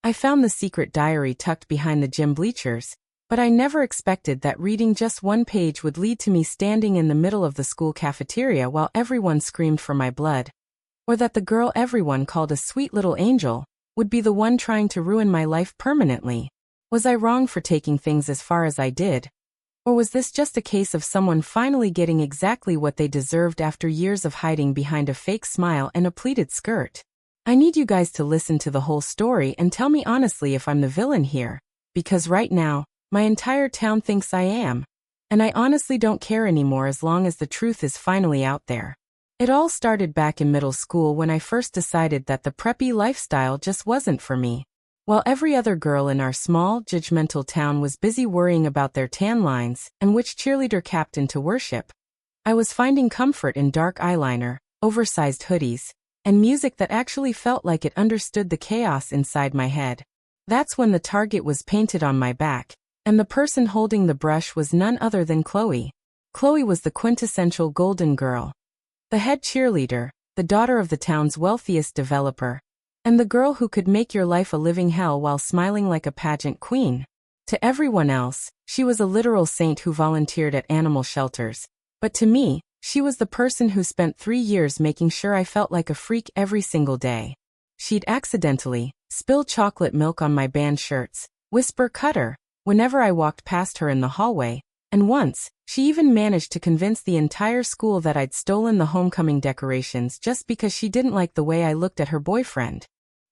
I found the secret diary tucked behind the gym bleachers, but I never expected that reading just one page would lead to me standing in the middle of the school cafeteria while everyone screamed for my blood. Or that the girl everyone called a sweet little angel would be the one trying to ruin my life permanently. Was I wrong for taking things as far as I did? Or was this just a case of someone finally getting exactly what they deserved after years of hiding behind a fake smile and a pleated skirt? I need you guys to listen to the whole story and tell me honestly if I'm the villain here, because right now, my entire town thinks I am. And I honestly don't care anymore as long as the truth is finally out there. It all started back in middle school when I first decided that the preppy lifestyle just wasn't for me. While every other girl in our small, judgmental town was busy worrying about their tan lines and which cheerleader captain to worship, I was finding comfort in dark eyeliner, oversized hoodies, and music that actually felt like it understood the chaos inside my head. That's when the target was painted on my back, and the person holding the brush was none other than Chloe. Chloe was the quintessential golden girl. The head cheerleader, the daughter of the town's wealthiest developer, and the girl who could make your life a living hell while smiling like a pageant queen. To everyone else, she was a literal saint who volunteered at animal shelters, but to me, she was the person who spent 3 years making sure I felt like a freak every single day. She'd accidentally spill chocolate milk on my band shirts, whisper "Cutter" whenever I walked past her in the hallway, and once, she even managed to convince the entire school that I'd stolen the homecoming decorations just because she didn't like the way I looked at her boyfriend.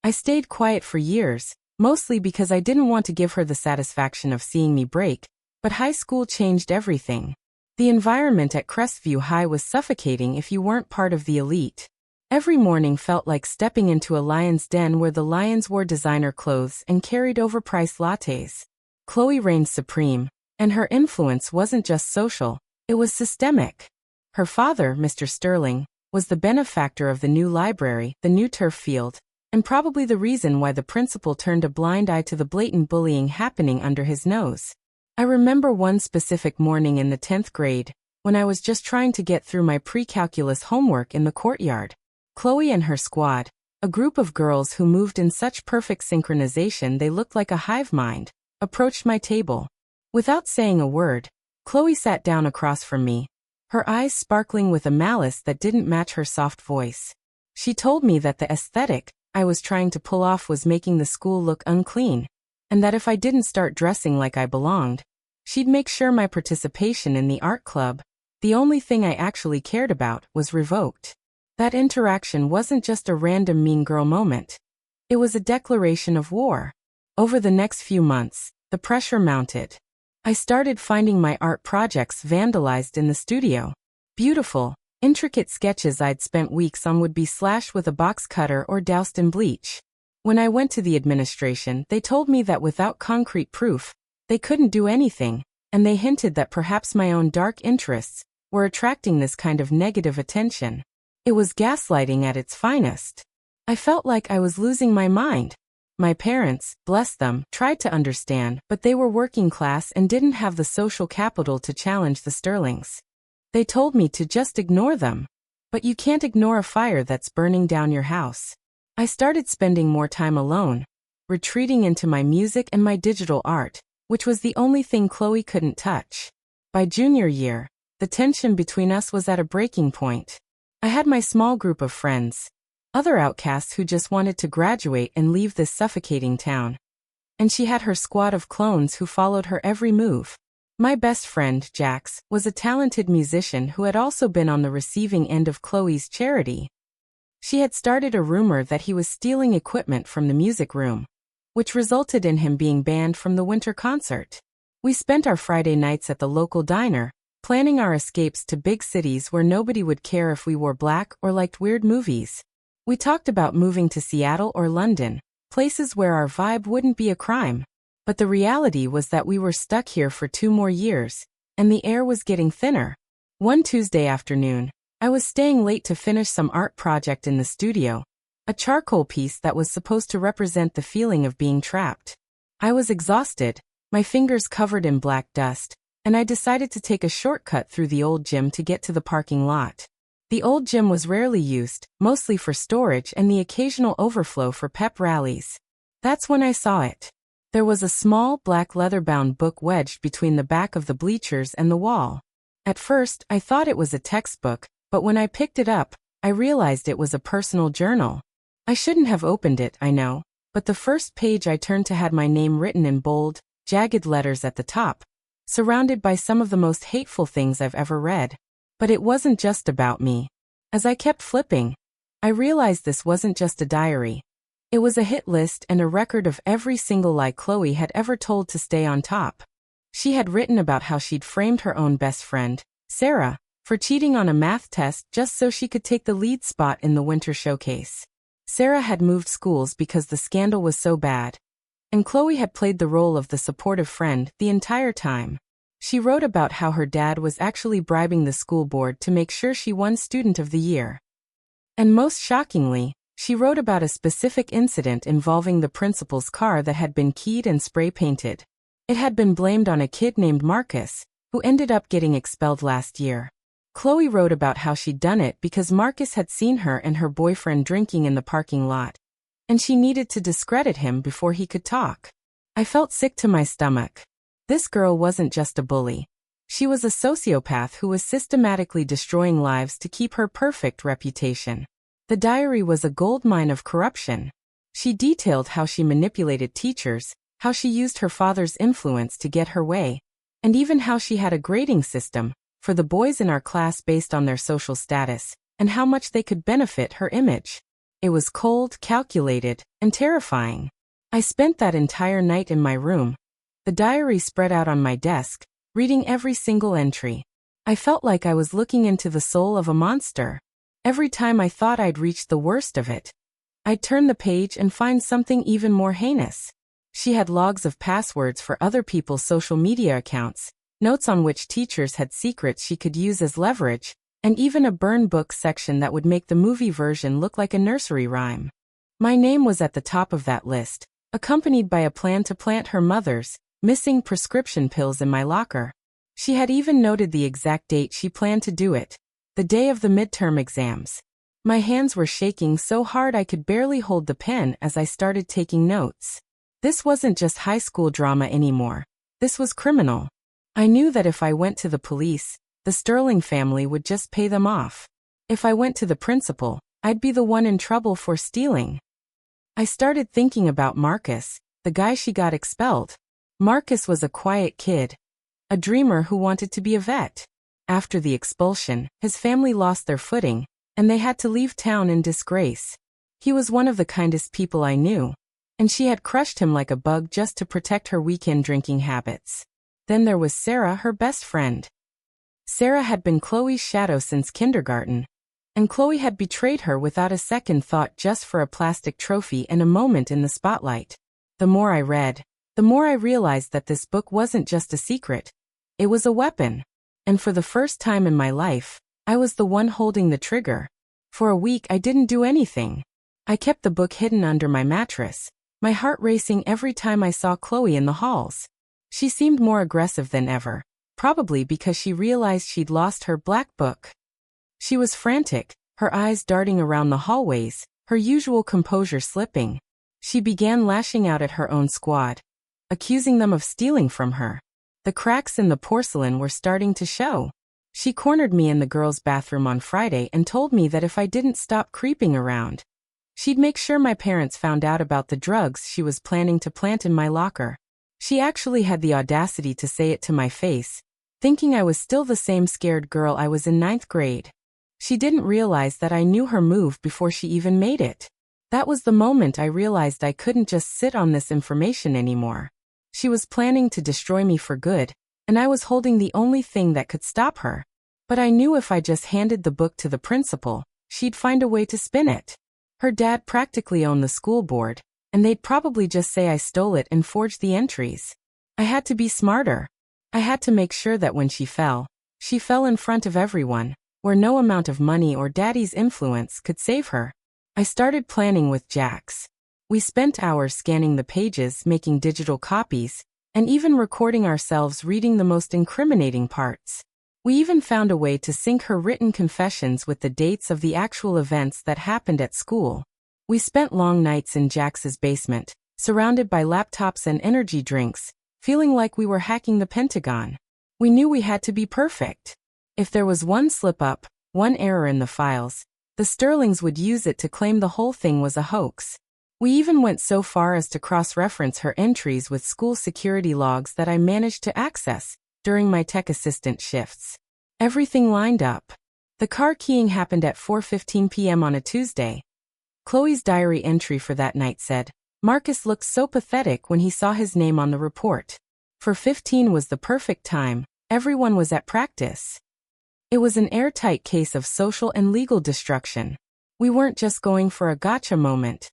I stayed quiet for years, mostly because I didn't want to give her the satisfaction of seeing me break, but high school changed everything. The environment at Crestview High was suffocating if you weren't part of the elite. Every morning felt like stepping into a lion's den where the lions wore designer clothes and carried overpriced lattes. Chloe reigned supreme, and her influence wasn't just social, it was systemic. Her father, Mr. Sterling, was the benefactor of the new library, the new turf field, and probably the reason why the principal turned a blind eye to the blatant bullying happening under his nose. I remember one specific morning in the 10th grade, when I was just trying to get through my pre-calculus homework in the courtyard. Chloe and her squad, a group of girls who moved in such perfect synchronization they looked like a hive mind, approached my table. Without saying a word, Chloe sat down across from me, her eyes sparkling with a malice that didn't match her soft voice. She told me that the aesthetic I was trying to pull off was making the school look unclean, and that if I didn't start dressing like I belonged, she'd make sure my participation in the art club, the only thing I actually cared about, was revoked. That interaction wasn't just a random mean girl moment. It was a declaration of war. Over the next few months, the pressure mounted. I started finding my art projects vandalized in the studio. Beautiful, intricate sketches I'd spent weeks on would be slashed with a box cutter or doused in bleach. When I went to the administration, they told me that without concrete proof, they couldn't do anything, and they hinted that perhaps my own dark interests were attracting this kind of negative attention. It was gaslighting at its finest. I felt like I was losing my mind. My parents, bless them, tried to understand, but they were working class and didn't have the social capital to challenge the Sterlings. They told me to just ignore them. But you can't ignore a fire that's burning down your house. I started spending more time alone, retreating into my music and my digital art, which was the only thing Chloe couldn't touch. By junior year, the tension between us was at a breaking point. I had my small group of friends, other outcasts who just wanted to graduate and leave this suffocating town. And she had her squad of clones who followed her every move. My best friend, Jax, was a talented musician who had also been on the receiving end of Chloe's charity. She had started a rumor that he was stealing equipment from the music room, which resulted in him being banned from the winter concert. We spent our Friday nights at the local diner, planning our escapes to big cities where nobody would care if we wore black or liked weird movies. We talked about moving to Seattle or London, places where our vibe wouldn't be a crime. But the reality was that we were stuck here for 2 more years, and the air was getting thinner. One Tuesday afternoon, I was staying late to finish some art project in the studio, a charcoal piece that was supposed to represent the feeling of being trapped. I was exhausted, my fingers covered in black dust, and I decided to take a shortcut through the old gym to get to the parking lot. The old gym was rarely used, mostly for storage and the occasional overflow for pep rallies. That's when I saw it. There was a small black leather-bound book wedged between the back of the bleachers and the wall. At first, I thought it was a textbook, but when I picked it up, I realized it was a personal journal. I shouldn't have opened it, I know, but the first page I turned to had my name written in bold, jagged letters at the top, surrounded by some of the most hateful things I've ever read. But it wasn't just about me. As I kept flipping, I realized this wasn't just a diary. It was a hit list and a record of every single lie Chloe had ever told to stay on top. She had written about how she'd framed her own best friend, Sarah, for cheating on a math test just so she could take the lead spot in the winter showcase. Sarah had moved schools because the scandal was so bad, and Chloe had played the role of the supportive friend the entire time. She wrote about how her dad was actually bribing the school board to make sure she won Student of the Year. And most shockingly, she wrote about a specific incident involving the principal's car that had been keyed and spray-painted. It had been blamed on a kid named Marcus, who ended up getting expelled last year. Chloe wrote about how she'd done it because Marcus had seen her and her boyfriend drinking in the parking lot, and she needed to discredit him before he could talk. I felt sick to my stomach. This girl wasn't just a bully. She was a sociopath who was systematically destroying lives to keep her perfect reputation. The diary was a goldmine of corruption. She detailed how she manipulated teachers, how she used her father's influence to get her way, and even how she had a grading system for the boys in our class based on their social status, and how much they could benefit her image. It was cold, calculated, and terrifying. I spent that entire night in my room, the diary spread out on my desk, reading every single entry. I felt like I was looking into the soul of a monster. Every time I thought I'd reached the worst of it, I'd turn the page and find something even more heinous. She had logs of passwords for other people's social media accounts, notes on which teachers had secrets she could use as leverage, and even a burn book section that would make the movie version look like a nursery rhyme. My name was at the top of that list, accompanied by a plan to plant her mother's missing prescription pills in my locker. She had even noted the exact date she planned to do it, the day of the midterm exams. My hands were shaking so hard I could barely hold the pen as I started taking notes. This wasn't just high school drama anymore. This was criminal. I knew that if I went to the police, the Sterling family would just pay them off. If I went to the principal, I'd be the one in trouble for stealing. I started thinking about Marcus, the guy she got expelled. Marcus was a quiet kid, a dreamer who wanted to be a vet. After the expulsion, his family lost their footing, and they had to leave town in disgrace. He was one of the kindest people I knew, and she had crushed him like a bug just to protect her weekend drinking habits. Then there was Sarah, her best friend. Sarah had been Chloe's shadow since kindergarten, and Chloe had betrayed her without a second thought just for a plastic trophy and a moment in the spotlight. The more I read, the more I realized that this book wasn't just a secret. It was a weapon. And for the first time in my life, I was the one holding the trigger. For a week I didn't do anything. I kept the book hidden under my mattress, my heart racing every time I saw Chloe in the halls. She seemed more aggressive than ever, probably because she realized she'd lost her black book. She was frantic, her eyes darting around the hallways, her usual composure slipping. She began lashing out at her own squad, accusing them of stealing from her. The cracks in the porcelain were starting to show. She cornered me in the girls' bathroom on Friday and told me that if I didn't stop creeping around, she'd make sure my parents found out about the drugs she was planning to plant in my locker. She actually had the audacity to say it to my face, thinking I was still the same scared girl I was in 9th grade. She didn't realize that I knew her move before she even made it. That was the moment I realized I couldn't just sit on this information anymore. She was planning to destroy me for good, and I was holding the only thing that could stop her. But I knew if I just handed the book to the principal, she'd find a way to spin it. Her dad practically owned the school board, and they'd probably just say I stole it and forged the entries. I had to be smarter. I had to make sure that when she fell in front of everyone, where no amount of money or daddy's influence could save her. I started planning with Jax. We spent hours scanning the pages, making digital copies, and even recording ourselves reading the most incriminating parts. We even found a way to sync her written confessions with the dates of the actual events that happened at school. We spent long nights in Jax's basement, surrounded by laptops and energy drinks, feeling like we were hacking the Pentagon. We knew we had to be perfect. If there was one slip-up, one error in the files, the Sterlings would use it to claim the whole thing was a hoax. We even went so far as to cross-reference her entries with school security logs that I managed to access during my tech assistant shifts. Everything lined up. The car keying happened at 4:15 p.m. on a Tuesday. Chloe's diary entry for that night said, Marcus looked so pathetic when he saw his name on the report. 4:15 was the perfect time. Everyone was at practice. It was an airtight case of social and legal destruction. We weren't just going for a gotcha moment.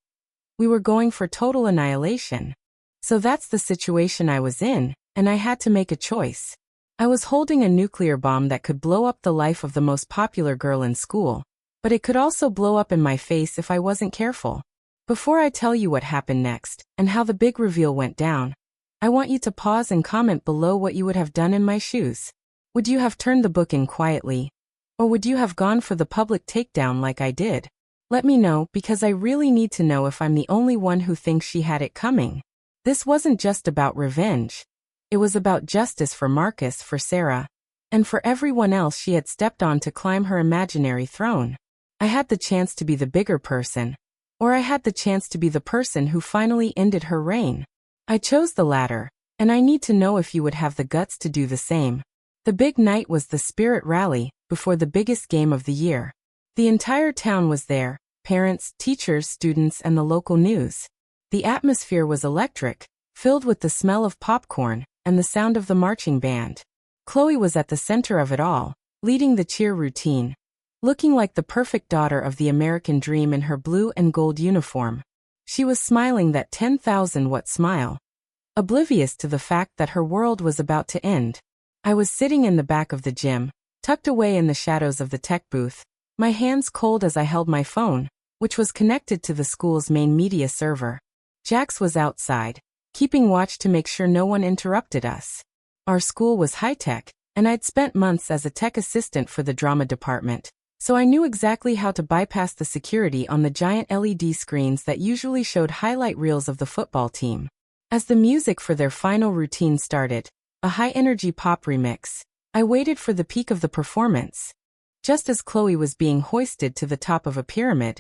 We were going for total annihilation. So that's the situation I was in, and I had to make a choice. I was holding a nuclear bomb that could blow up the life of the most popular girl in school, but it could also blow up in my face if I wasn't careful. Before I tell you what happened next, and how the big reveal went down, I want you to pause and comment below what you would have done in my shoes. Would you have turned the book in quietly? Or would you have gone for the public takedown like I did? Let me know, because I really need to know if I'm the only one who thinks she had it coming. This wasn't just about revenge. It was about justice for Marcus, for Sarah, and for everyone else she had stepped on to climb her imaginary throne. I had the chance to be the bigger person, or I had the chance to be the person who finally ended her reign. I chose the latter, and I need to know if you would have the guts to do the same. The big night was the spirit rally, before the biggest game of the year. The entire town was there, parents, teachers, students, and the local news. The atmosphere was electric, filled with the smell of popcorn and the sound of the marching band. Chloe was at the center of it all, leading the cheer routine, looking like the perfect daughter of the American dream in her blue and gold uniform. She was smiling that 10,000-watt smile, oblivious to the fact that her world was about to end. I was sitting in the back of the gym, tucked away in the shadows of the tech booth, my hands cold as I held my phone, which was connected to the school's main media server. Jax was outside, keeping watch to make sure no one interrupted us. Our school was high-tech, and I'd spent months as a tech assistant for the drama department, so I knew exactly how to bypass the security on the giant LED screens that usually showed highlight reels of the football team. As the music for their final routine started, a high-energy pop remix, I waited for the peak of the performance. Just as Chloe was being hoisted to the top of a pyramid,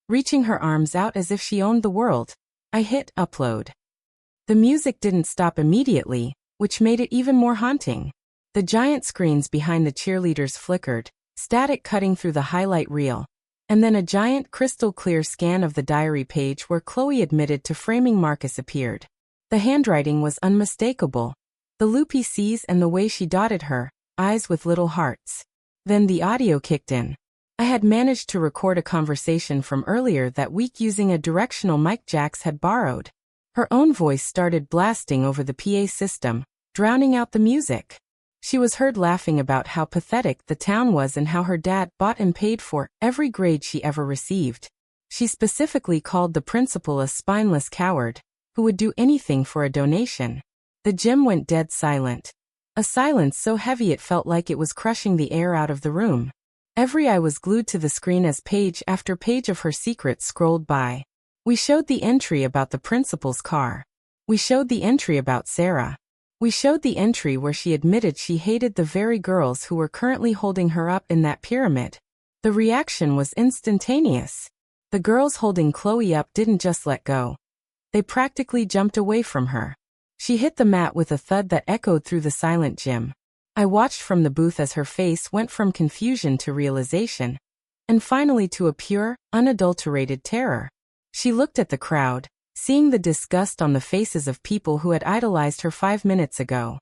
reaching her arms out as if she owned the world, I hit upload. The music didn't stop immediately, which made it even more haunting. The giant screens behind the cheerleaders flickered, static cutting through the highlight reel, and then a giant crystal-clear scan of the diary page where Chloe admitted to framing Marcus appeared. The handwriting was unmistakable, the loopy C's and the way she dotted her eyes with little hearts. Then the audio kicked in. I had managed to record a conversation from earlier that week using a directional mic Jax had borrowed. Her own voice started blasting over the PA system, drowning out the music. She was heard laughing about how pathetic the town was and how her dad bought and paid for every grade she ever received. She specifically called the principal a spineless coward who would do anything for a donation. The gym went dead silent. A silence so heavy it felt like it was crushing the air out of the room. Every eye was glued to the screen as page after page of her secrets scrolled by. We showed the entry about the principal's car. We showed the entry about Sarah. We showed the entry where she admitted she hated the very girls who were currently holding her up in that pyramid. The reaction was instantaneous. The girls holding Chloe up didn't just let go. They practically jumped away from her. She hit the mat with a thud that echoed through the silent gym. I watched from the booth as her face went from confusion to realization, and finally to a pure, unadulterated terror. She looked at the crowd, seeing the disgust on the faces of people who had idolized her 5 minutes ago.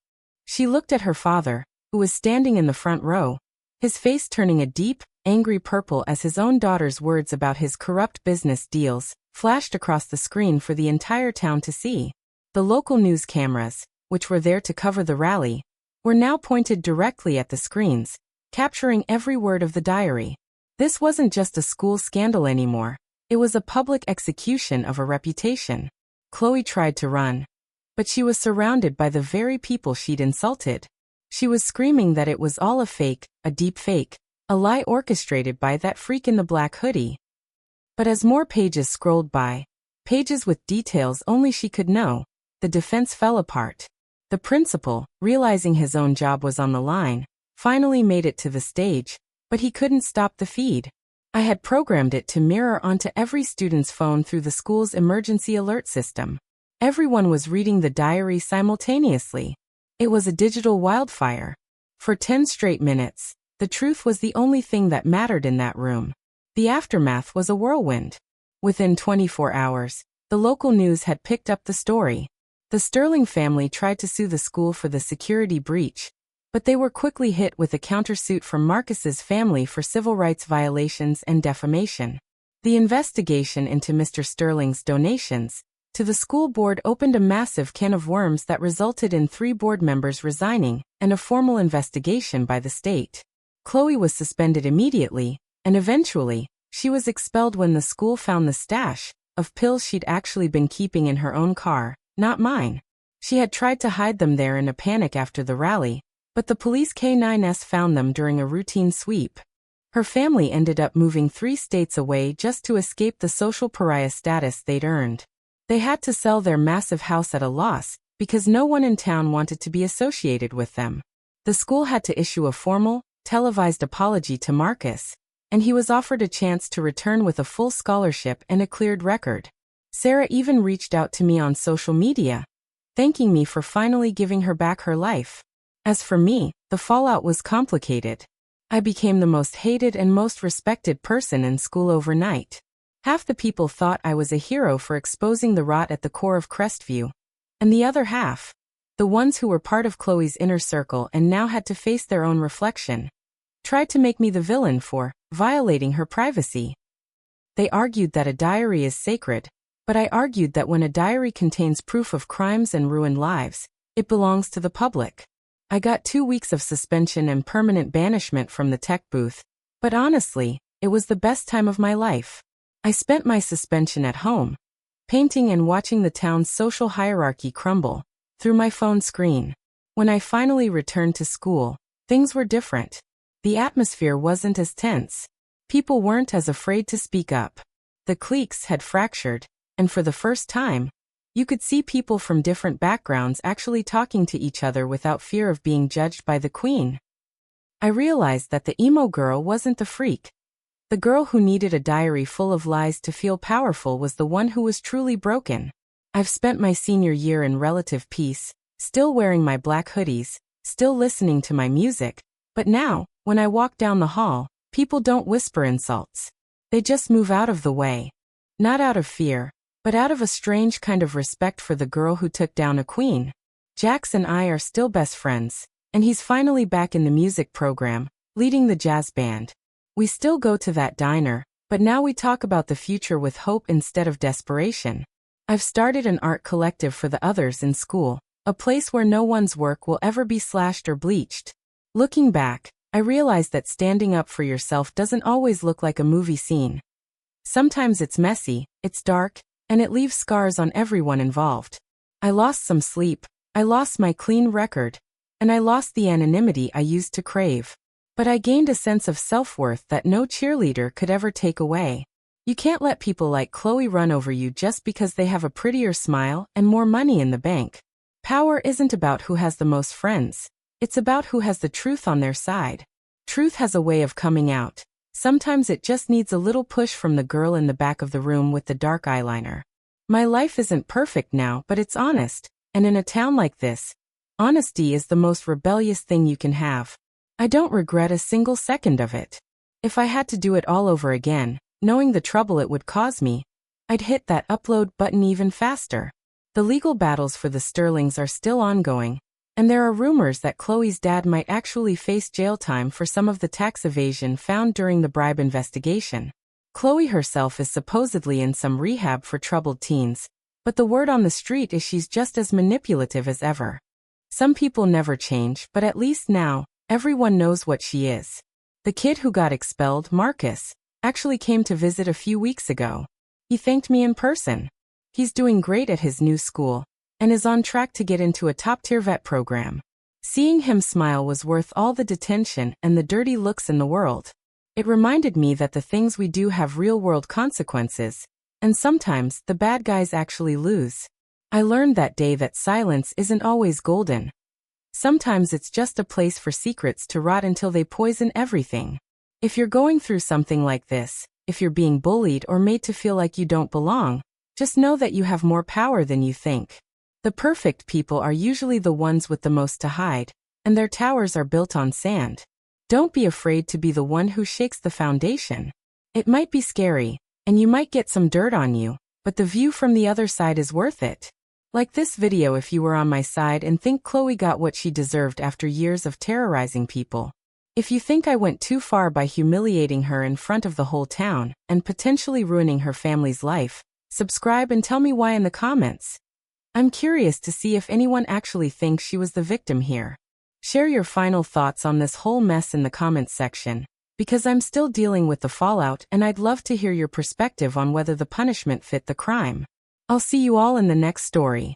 She looked at her father, who was standing in the front row, his face turning a deep, angry purple as his own daughter's words about his corrupt business deals flashed across the screen for the entire town to see. The local news cameras, which were there to cover the rally, were now pointed directly at the screens, capturing every word of the diary. This wasn't just a school scandal anymore. It was a public execution of a reputation. Chloe tried to run, but she was surrounded by the very people she'd insulted. She was screaming that it was all a fake, a deep fake, a lie orchestrated by that freak in the black hoodie. But as more pages scrolled by, pages with details only she could know. The defense fell apart. The principal, realizing his own job was on the line, finally made it to the stage, but he couldn't stop the feed. I had programmed it to mirror onto every student's phone through the school's emergency alert system. Everyone was reading the diary simultaneously. It was a digital wildfire. For 10 straight minutes, the truth was the only thing that mattered in that room. The aftermath was a whirlwind. Within 24 hours, the local news had picked up the story. The Sterling family tried to sue the school for the security breach, but they were quickly hit with a countersuit from Marcus's family for civil rights violations and defamation. The investigation into Mr. Sterling's donations to the school board opened a massive can of worms that resulted in 3 board members resigning and a formal investigation by the state. Chloe was suspended immediately, and eventually, she was expelled when the school found the stash of pills she'd actually been keeping in her own car, not mine. She had tried to hide them there in a panic after the rally, but the police K9s found them during a routine sweep. Her family ended up moving 3 states away just to escape the social pariah status they'd earned. They had to sell their massive house at a loss because no one in town wanted to be associated with them. The school had to issue a formal, televised apology to Marcus, and he was offered a chance to return with a full scholarship and a cleared record. Sarah even reached out to me on social media, thanking me for finally giving her back her life. As for me, the fallout was complicated. I became the most hated and most respected person in school overnight. Half the people thought I was a hero for exposing the rot at the core of Crestview, and the other half, the ones who were part of Chloe's inner circle and now had to face their own reflection, tried to make me the villain for violating her privacy. They argued that a diary is sacred, but I argued that when a diary contains proof of crimes and ruined lives, it belongs to the public. I got 2 weeks of suspension and permanent banishment from the tech booth, but honestly, it was the best time of my life. I spent my suspension at home, painting and watching the town's social hierarchy crumble through my phone screen. When I finally returned to school, things were different. The atmosphere wasn't as tense. People weren't as afraid to speak up. The cliques had fractured, and for the first time, you could see people from different backgrounds actually talking to each other without fear of being judged by the queen. I realized that the emo girl wasn't the freak. The girl who needed a diary full of lies to feel powerful was the one who was truly broken. I've spent my senior year in relative peace, still wearing my black hoodies, still listening to my music, but now, when I walk down the hall, people don't whisper insults. They just move out of the way. Not out of fear, but out of a strange kind of respect for the girl who took down a queen. Jax and I are still best friends, and he's finally back in the music program, leading the jazz band. We still go to that diner, but now we talk about the future with hope instead of desperation. I've started an art collective for the others in school, a place where no one's work will ever be slashed or bleached. Looking back, I realized that standing up for yourself doesn't always look like a movie scene. Sometimes it's messy, it's dark, and it leaves scars on everyone involved. I lost some sleep, I lost my clean record, and I lost the anonymity I used to crave. But I gained a sense of self-worth that no cheerleader could ever take away. You can't let people like Chloe run over you just because they have a prettier smile and more money in the bank. Power isn't about who has the most friends. It's about who has the truth on their side. Truth has a way of coming out. Sometimes it just needs a little push from the girl in the back of the room with the dark eyeliner. My life isn't perfect now, but it's honest. And in a town like this, honesty is the most rebellious thing you can have. I don't regret a single second of it. If I had to do it all over again, knowing the trouble it would cause me, I'd hit that upload button even faster. The legal battles for the Sterlings are still ongoing, and there are rumors that Chloe's dad might actually face jail time for some of the tax evasion found during the bribe investigation. Chloe herself is supposedly in some rehab for troubled teens, but the word on the street is she's just as manipulative as ever. Some people never change, but at least now, everyone knows what she is. The kid who got expelled, Marcus, actually came to visit a few weeks ago. He thanked me in person. He's doing great at his new school, and is on track to get into a top-tier vet program. Seeing him smile was worth all the detention and the dirty looks in the world. It reminded me that the things we do have real-world consequences, And sometimes, the bad guys actually lose. I learned that day that silence isn't always golden. Sometimes it's just a place for secrets to rot until they poison everything. If you're going through something like this, if you're being bullied or made to feel like you don't belong, just know that you have more power than you think. The perfect people are usually the ones with the most to hide, and their towers are built on sand. Don't be afraid to be the one who shakes the foundation. It might be scary, and you might get some dirt on you, but the view from the other side is worth it. Like this video if you were on my side and think Chloe got what she deserved after years of terrorizing people. If you think I went too far by humiliating her in front of the whole town and potentially ruining her family's life, subscribe and tell me why in the comments. I'm curious to see if anyone actually thinks she was the victim here. Share your final thoughts on this whole mess in the comments section, because I'm still dealing with the fallout and I'd love to hear your perspective on whether the punishment fit the crime. I'll see you all in the next story.